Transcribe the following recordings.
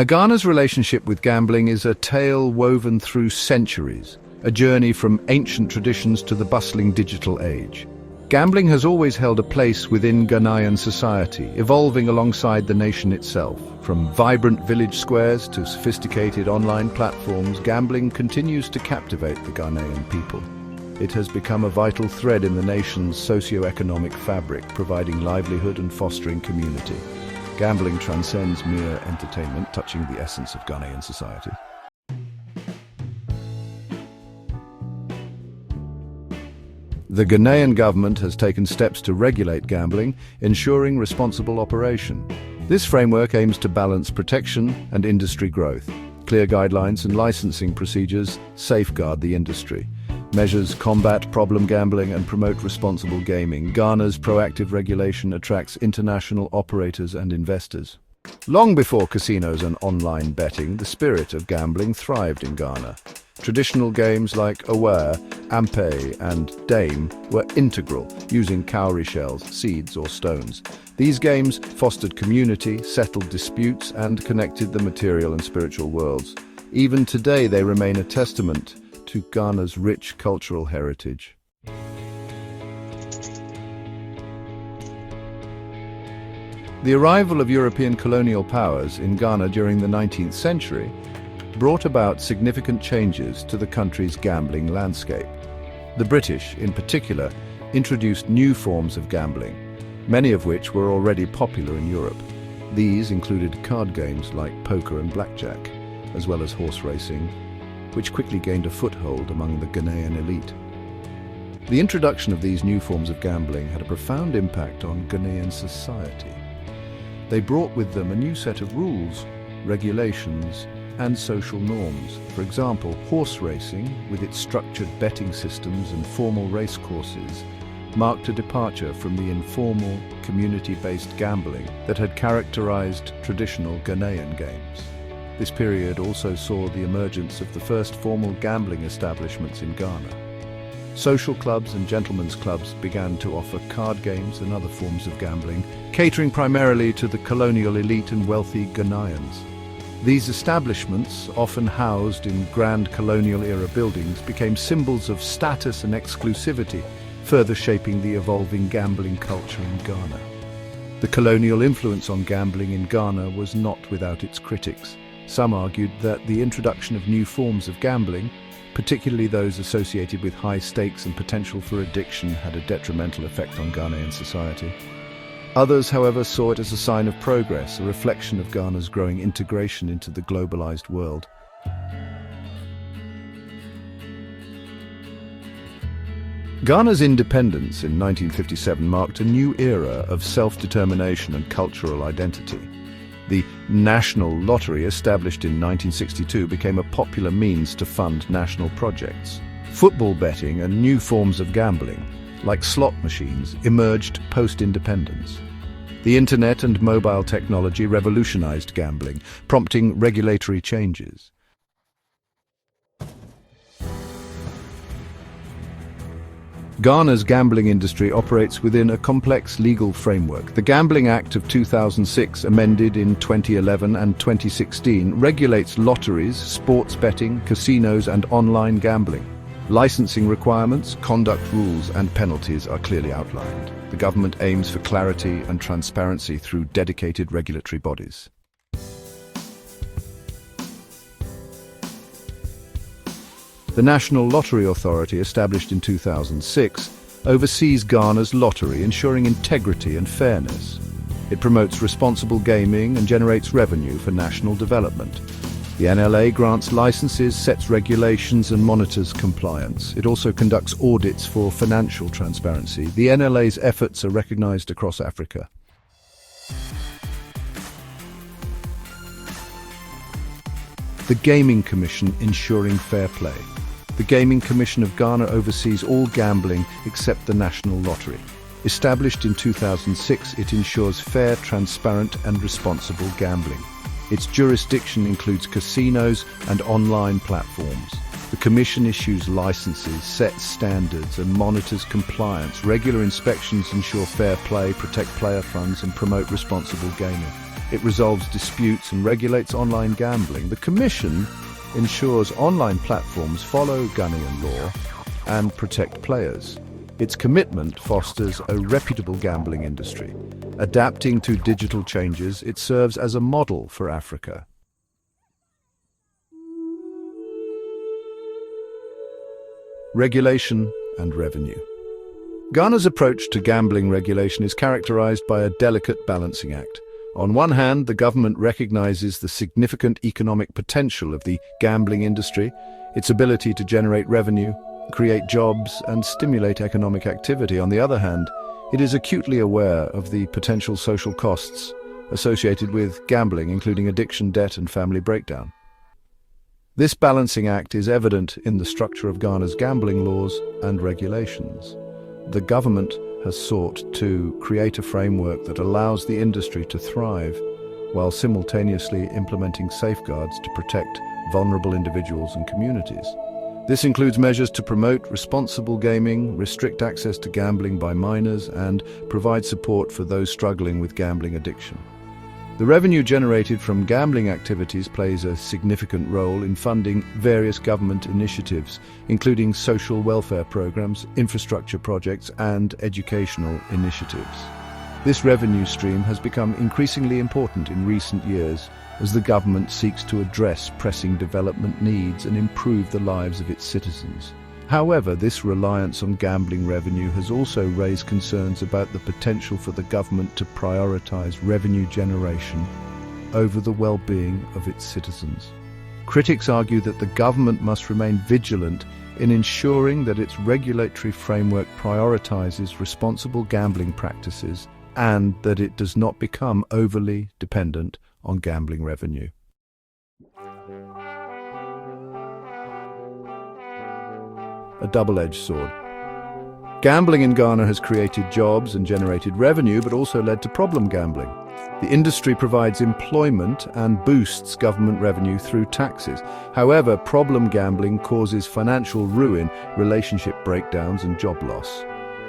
Ghana's relationship with gambling is a tale woven through centuries, a journey from ancient traditions to the bustling digital age. Gambling has always held a place within Ghanaian society, evolving alongside the nation itself. From vibrant village squares to sophisticated online platforms, gambling continues to captivate the Ghanaian people. It has become a vital thread in the nation's socio-economic fabric, providing livelihood and fostering community. Gambling transcends mere entertainment, touching the essence of Ghanaian society. The Ghanaian government has taken steps to regulate gambling, ensuring responsible operation. This framework aims to balance protection and industry growth. Clear guidelines and licensing procedures safeguard the industry. Measures combat problem gambling and promote responsible gaming. Ghana's proactive regulation attracts international operators and investors. Long before casinos and online betting, the spirit of gambling thrived in Ghana. Traditional games like Aware, Ampe, and Dame were integral, using cowrie shells, seeds, or stones. These games fostered community, settled disputes, and connected the material and spiritual worlds. Even today, they remain a testament to Ghana's rich cultural heritage. The arrival of European colonial powers in Ghana during the 19th century brought about significant changes to the country's gambling landscape. The British, in particular, introduced new forms of gambling, many of which were already popular in Europe. These included card games like poker and blackjack, as well as horse racing, which quickly gained a foothold among the Ghanaian elite. The introduction of these new forms of gambling had a profound impact on Ghanaian society. They brought with them a new set of rules, regulations, and social norms. For example, horse racing, with its structured betting systems and formal race courses, marked a departure from the informal, community-based gambling that had characterized traditional Ghanaian games. This period also saw the emergence of the first formal gambling establishments in Ghana. Social clubs and gentlemen's clubs began to offer card games and other forms of gambling, catering primarily to the colonial elite and wealthy Ghanaians. These establishments, often housed in grand colonial-era buildings, became symbols of status and exclusivity, further shaping the evolving gambling culture in Ghana. The colonial influence on gambling in Ghana was not without its critics. Some argued that the introduction of new forms of gambling, particularly those associated with high stakes and potential for addiction, had a detrimental effect on Ghanaian society. Others, however, saw it as a sign of progress, a reflection of Ghana's growing integration into the globalized world. Ghana's independence in 1957 marked a new era of self-determination and cultural identity. The National Lottery, established in 1962, became a popular means to fund national projects. Football betting and new forms of gambling, like slot machines, emerged post-independence. The internet and mobile technology revolutionized gambling, prompting regulatory changes. Ghana's gambling industry operates within a complex legal framework. The Gambling Act of 2006, amended in 2011 and 2016, regulates lotteries, sports betting, casinos, and online gambling. Licensing requirements, conduct rules, and penalties are clearly outlined. The government aims for clarity and transparency through dedicated regulatory bodies. The National Lottery Authority, established in 2006, oversees Ghana's lottery, ensuring integrity and fairness. It promotes responsible gaming and generates revenue for national development. The NLA grants licenses, sets regulations, and monitors compliance. It also conducts audits for financial transparency. The NLA's efforts are recognized across Africa. The Gaming Commission, ensuring fair play. The Gaming Commission of Ghana oversees all gambling except the National Lottery. Established in 2006, it ensures fair, transparent, and responsible gambling. Its jurisdiction includes casinos and online platforms. The Commission issues licenses, sets standards, and monitors compliance. Regular inspections ensure fair play, protect player funds, and promote responsible gaming. It resolves disputes and regulates online gambling. The Commission ensures online platforms follow Ghanaian law and protect players. Its commitment fosters a reputable gambling industry. Adapting to digital changes, it serves as a model for Africa. Regulation and revenue. Ghana's approach to gambling regulation is characterized by a delicate balancing act. On one hand, the government recognizes the significant economic potential of the gambling industry, its ability to generate revenue, create jobs, and stimulate economic activity. On the other hand, it is acutely aware of the potential social costs associated with gambling, including addiction, debt, and family breakdown. This balancing act is evident in the structure of Ghana's gambling laws and regulations. The government has sought to create a framework that allows the industry to thrive while simultaneously implementing safeguards to protect vulnerable individuals and communities. This includes measures to promote responsible gaming, restrict access to gambling by minors, and provide support for those struggling with gambling addiction. The revenue generated from gambling activities plays a significant role in funding various government initiatives, including social welfare programs, infrastructure projects, and educational initiatives. This revenue stream has become increasingly important in recent years as the government seeks to address pressing development needs and improve the lives of its citizens. However, this reliance on gambling revenue has also raised concerns about the potential for the government to prioritize revenue generation over the well-being of its citizens. Critics argue that the government must remain vigilant in ensuring that its regulatory framework prioritizes responsible gambling practices and that it does not become overly dependent on gambling revenue. A double-edged sword. Gambling in Ghana has created jobs and generated revenue, but also led to problem gambling. The industry provides employment and boosts government revenue through taxes. However, problem gambling causes financial ruin, relationship breakdowns, and job loss.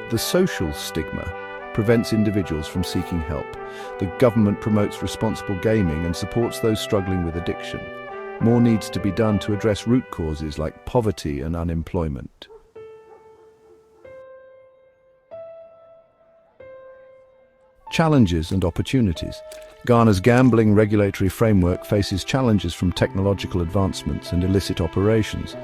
The social stigma prevents individuals from seeking help. The government promotes responsible gaming and supports those struggling with addiction. More needs to be done to address root causes like poverty and unemployment. Challenges and opportunities. Ghana's gambling regulatory framework faces challenges from technological advancements and illicit operations.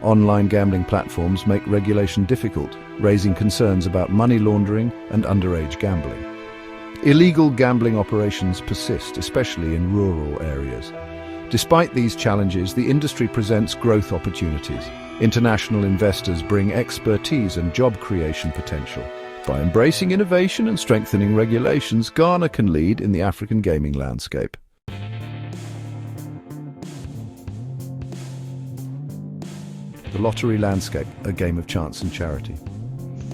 Online gambling platforms make regulation difficult, raising concerns about money laundering and underage gambling. Illegal gambling operations persist, especially in rural areas. Despite these challenges, the industry presents growth opportunities. International investors bring expertise and job creation potential. By embracing innovation and strengthening regulations, Ghana can lead in the African gaming landscape. The lottery landscape, a game of chance and charity.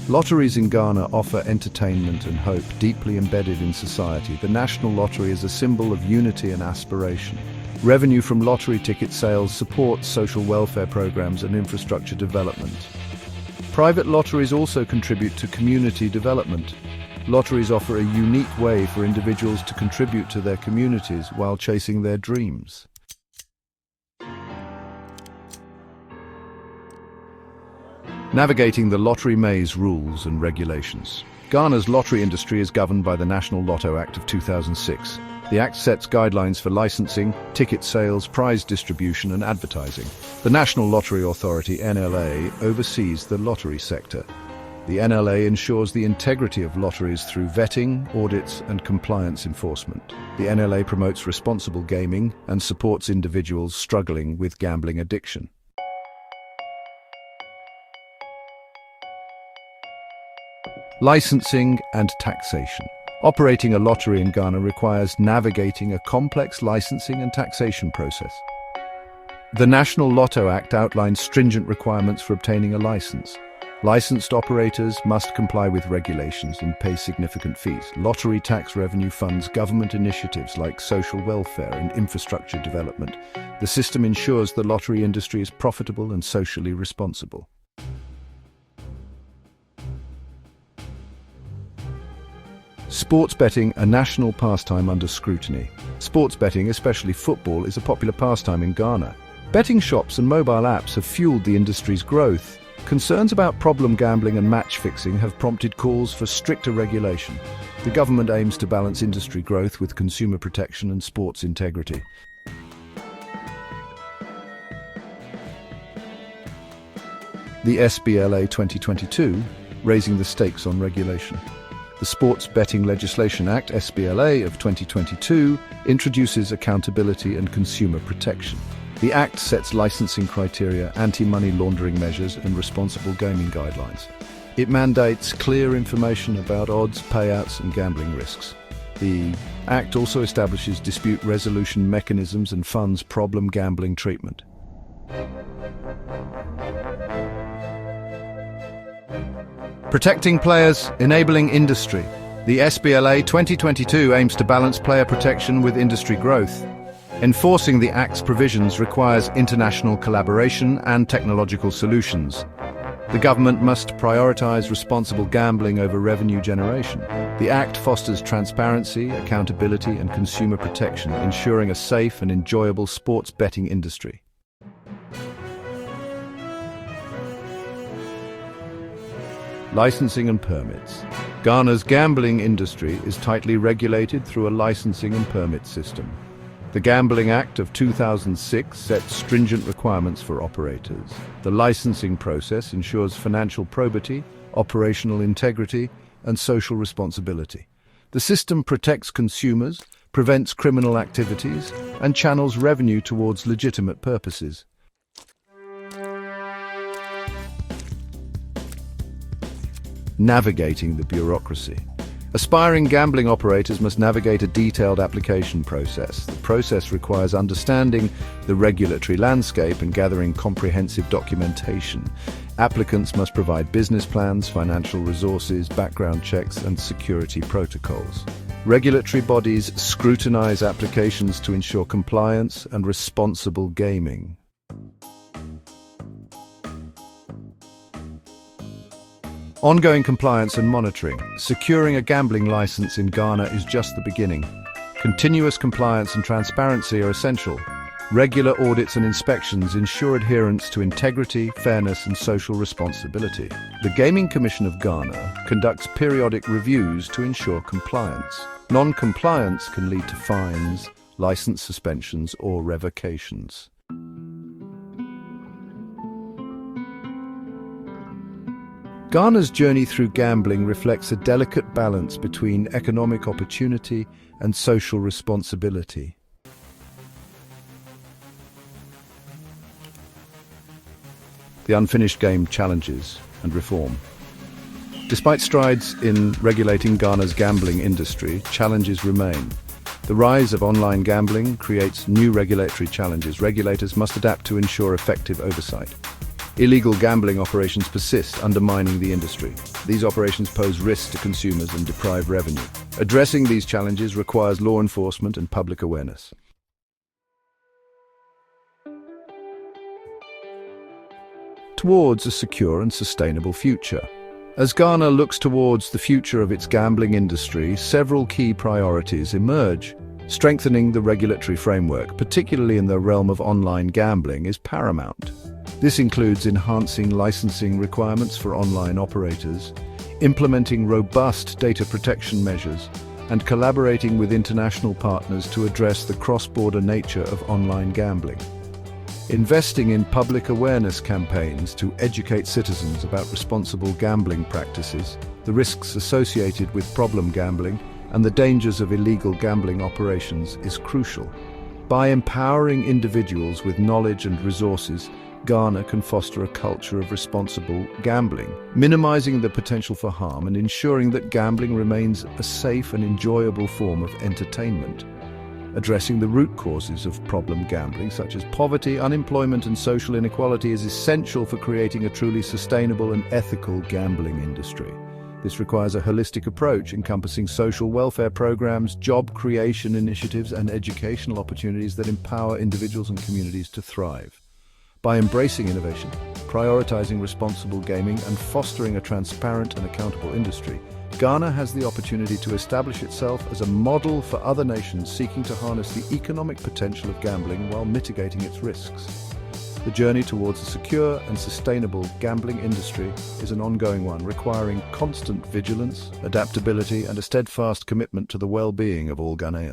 Lotteries in Ghana offer entertainment and hope deeply embedded in society. The National Lottery is a symbol of unity and aspiration. Revenue from lottery ticket sales supports social welfare programs and infrastructure development. Private lotteries also contribute to community development. Lotteries offer a unique way for individuals to contribute to their communities while chasing their dreams. Navigating the lottery maze rules and regulations. Ghana's lottery industry is governed by the National Lotto Act of 2006. The Act sets guidelines for licensing, ticket sales, prize distribution and advertising. The National Lottery Authority, NLA, oversees the lottery sector. The NLA ensures the integrity of lotteries through vetting, audits and compliance enforcement. The NLA promotes responsible gaming and supports individuals struggling with gambling addiction. Licensing and taxation. Operating a lottery in Ghana requires navigating a complex licensing and taxation process. The National Lotto Act outlines stringent requirements for obtaining a license. Licensed operators must comply with regulations and pay significant fees. Lottery tax revenue funds government initiatives like social welfare and infrastructure development. The system ensures the lottery industry is profitable and socially responsible. Sports betting, a national pastime under scrutiny. Sports betting, especially football, is a popular pastime in Ghana. Betting shops and mobile apps have fueled the industry's growth. Concerns about problem gambling and match fixing have prompted calls for stricter regulation. The government aims to balance industry growth with consumer protection and sports integrity. The SBLA 2022, raising the stakes on regulation. The Sports Betting Legislation Act, SBLA, of 2022 introduces accountability and consumer protection. The Act sets licensing criteria, anti-money laundering measures, and responsible gaming guidelines. It mandates clear information about odds, payouts, and gambling risks. The Act also establishes dispute resolution mechanisms and funds problem gambling treatment. Protecting players, enabling industry. The SBLA 2022 aims to balance player protection with industry growth. Enforcing the Act's provisions requires international collaboration and technological solutions. The government must prioritize responsible gambling over revenue generation. The Act fosters transparency, accountability, and consumer protection, ensuring a safe and enjoyable sports betting industry. Licensing and permits. Ghana's gambling industry is tightly regulated through a licensing and permit system. The Gambling Act of 2006 sets stringent requirements for operators. The licensing process ensures financial probity, operational integrity, and social responsibility. The system protects consumers, prevents criminal activities, and channels revenue towards legitimate purposes. Navigating the bureaucracy. Aspiring gambling operators must navigate a detailed application process. The process requires understanding the regulatory landscape and gathering comprehensive documentation. Applicants must provide business plans, financial resources, background checks, and security protocols. Regulatory bodies scrutinize applications to ensure compliance and responsible gaming. Ongoing compliance and monitoring. Securing a gambling license in Ghana is just the beginning. Continuous compliance and transparency are essential. Regular audits and inspections ensure adherence to integrity, fairness, and social responsibility. The Gaming Commission of Ghana conducts periodic reviews to ensure compliance. Non-compliance can lead to fines, license suspensions, or revocations. Ghana's journey through gambling reflects a delicate balance between economic opportunity and social responsibility. The unfinished game challenges and reform. Despite strides in regulating Ghana's gambling industry, challenges remain. The rise of online gambling creates new regulatory challenges. Regulators must adapt to ensure effective oversight. Illegal gambling operations persist, undermining the industry. These operations pose risks to consumers and deprive revenue. Addressing these challenges requires law enforcement and public awareness. Towards a secure and sustainable future. As Ghana looks towards the future of its gambling industry, several key priorities emerge. Strengthening the regulatory framework, particularly in the realm of online gambling, is paramount. This includes enhancing licensing requirements for online operators, implementing robust data protection measures, and collaborating with international partners to address the cross-border nature of online gambling. Investing in public awareness campaigns to educate citizens about responsible gambling practices, the risks associated with problem gambling, and the dangers of illegal gambling operations is crucial. By empowering individuals with knowledge and resources, Ghana can foster a culture of responsible gambling, minimizing the potential for harm and ensuring that gambling remains a safe and enjoyable form of entertainment. Addressing the root causes of problem gambling, such as poverty, unemployment, and social inequality, is essential for creating a truly sustainable and ethical gambling industry. This requires a holistic approach encompassing social welfare programs, job creation initiatives, and educational opportunities that empower individuals and communities to thrive. By embracing innovation, prioritizing responsible gaming, and fostering a transparent and accountable industry, Ghana has the opportunity to establish itself as a model for other nations seeking to harness the economic potential of gambling while mitigating its risks. The journey towards a secure and sustainable gambling industry is an ongoing one, requiring constant vigilance, adaptability, and a steadfast commitment to the well-being of all Ghanaians.